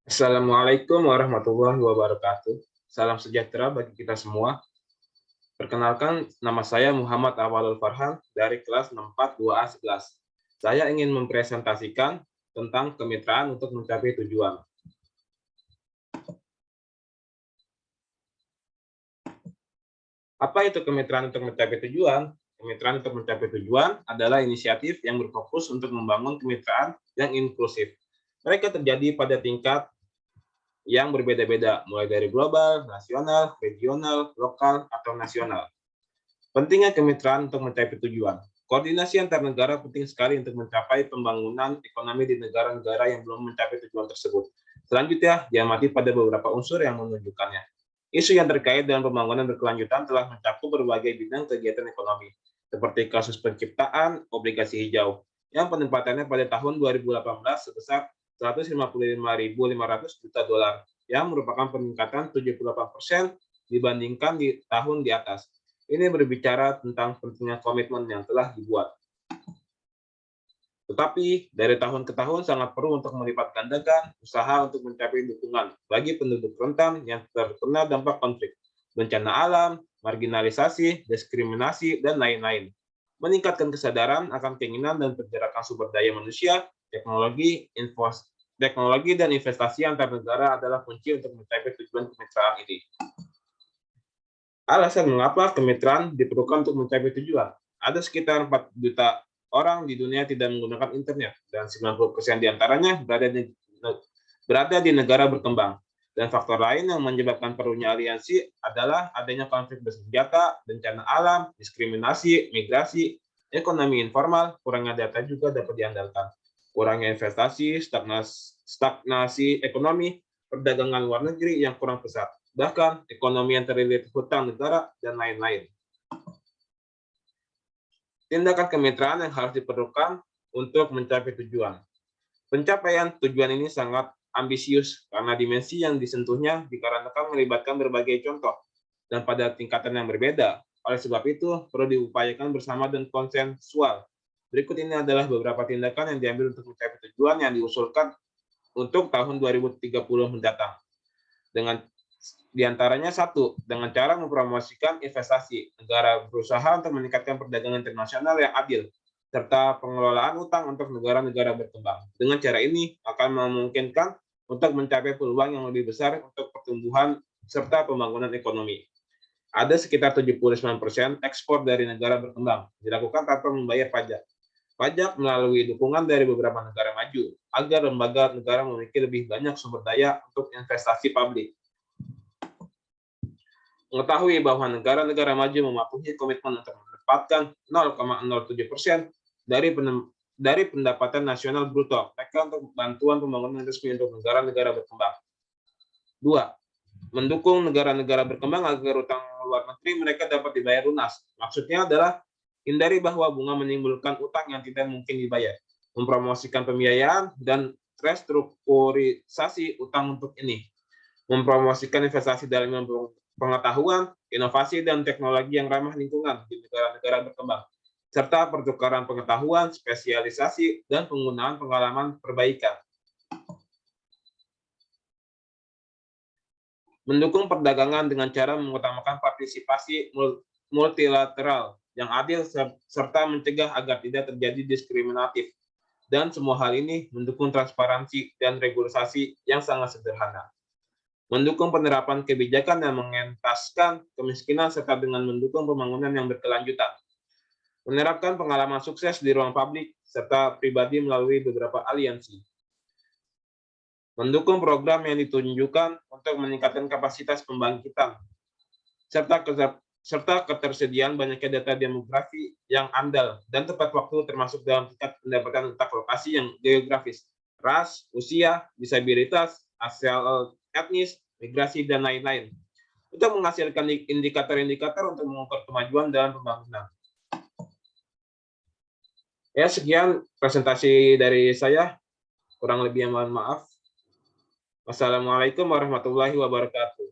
Assalamualaikum warahmatullahi wabarakatuh. Salam sejahtera bagi kita semua. Perkenalkan, nama saya Muhammad Awalul Farhan dari kelas 642A11. Saya ingin mempresentasikan tentang kemitraan untuk mencapai tujuan. Apa itu kemitraan untuk mencapai tujuan? Kemitraan untuk mencapai tujuan adalah inisiatif yang berfokus untuk membangun kemitraan yang inklusif. Mereka terjadi pada tingkat yang berbeda-beda, mulai dari global, nasional, regional, lokal, atau nasional. Pentingnya kemitraan untuk mencapai tujuan. Koordinasi antar negara penting sekali untuk mencapai pembangunan ekonomi di negara-negara yang belum mencapai tujuan tersebut. Selanjutnya, diamati pada beberapa unsur yang menunjukkannya. Isu yang terkait dengan pembangunan berkelanjutan telah mencakup berbagai bidang kegiatan ekonomi, seperti kasus penciptaan obligasi hijau, yang penempatannya pada tahun 2018 sebesar 155.500 juta dolar, yang merupakan peningkatan 78% dibandingkan di tahun di atas. Ini berbicara tentang pentingnya komitmen yang telah dibuat. Tetapi dari tahun ke tahun sangat perlu untuk melipat gandakan usaha untuk mencapai dukungan bagi penduduk rentan yang terkena dampak konflik, bencana alam, marginalisasi, diskriminasi, dan lain-lain. Meningkatkan kesadaran akan keinginan dan pergerakan sumber daya manusia, teknologi dan investasi antar negara adalah kunci untuk mencapai tujuan kemitraan ini. Alasan mengapa kemitraan diperlukan untuk mencapai tujuan. Ada sekitar 4 juta orang di dunia tidak menggunakan internet, dan 90% diantaranya berada di negara berkembang. Dan faktor lain yang menyebabkan perlunya aliansi adalah adanya konflik bersenjata, bencana alam, diskriminasi, migrasi, ekonomi informal, kurangnya data juga dapat diandalkan. Kurangnya investasi, stagnasi ekonomi, perdagangan luar negeri yang kurang pesat, bahkan ekonomi yang terlilit hutang negara, dan lain-lain. Tindakan kemitraan yang harus diperlukan untuk mencapai tujuan. Pencapaian tujuan ini sangat ambisius karena dimensi yang disentuhnya dikarenakan melibatkan berbagai contoh dan pada tingkatan yang berbeda. Oleh sebab itu, perlu diupayakan bersama dan konsensual. Berikut ini adalah beberapa tindakan yang diambil untuk mencapai tujuan yang diusulkan untuk tahun 2030 mendatang. Dengan diantaranya satu, dengan cara mempromosikan investasi, negara berusaha untuk meningkatkan perdagangan internasional yang adil, serta pengelolaan utang untuk negara-negara berkembang. Dengan cara ini akan memungkinkan untuk mencapai peluang yang lebih besar untuk pertumbuhan serta pembangunan ekonomi. Ada sekitar 79% ekspor dari negara berkembang dilakukan tanpa membayar pajak. Pajak melalui dukungan dari beberapa negara maju agar lembaga negara memiliki lebih banyak sumber daya untuk investasi publik. Mengetahui bahwa negara-negara maju mematuhi komitmen untuk mendapatkan 0,07% dari pendapatan nasional bruto mereka untuk bantuan pembangunan resmi untuk negara-negara berkembang. 2. Mendukung negara-negara berkembang agar utang luar negeri mereka dapat dibayar lunas. Maksudnya adalah hindari bahwa bunga menimbulkan utang yang tidak mungkin dibayar. Mempromosikan pembiayaan dan restrukturisasi utang untuk ini. Mempromosikan investasi dalam pengetahuan, inovasi, dan teknologi yang ramah lingkungan di negara-negara berkembang, serta pertukaran pengetahuan, spesialisasi, dan penggunaan pengalaman perbaikan. Mendukung perdagangan dengan cara mengutamakan partisipasi multilateral yang adil serta mencegah agar tidak terjadi diskriminatif. Dan semua hal ini mendukung transparansi dan regulasi yang sangat sederhana. Mendukung penerapan kebijakan yang mengentaskan kemiskinan serta dengan mendukung pembangunan yang berkelanjutan. Menerapkan pengalaman sukses di ruang publik serta pribadi melalui beberapa aliansi. Mendukung program yang ditunjukkan untuk meningkatkan kapasitas pembangkitan serta ketersediaan banyaknya data demografi yang andal dan tepat waktu termasuk dalam tingkat pendapatan letak lokasi yang geografis, ras, usia, disabilitas, asal etnis, migrasi, dan lain-lain, untuk menghasilkan indikator-indikator untuk mengukur kemajuan dalam pembangunan. Ya, sekian presentasi dari saya. Kurang lebihnya mohon maaf. Wassalamualaikum warahmatullahi wabarakatuh.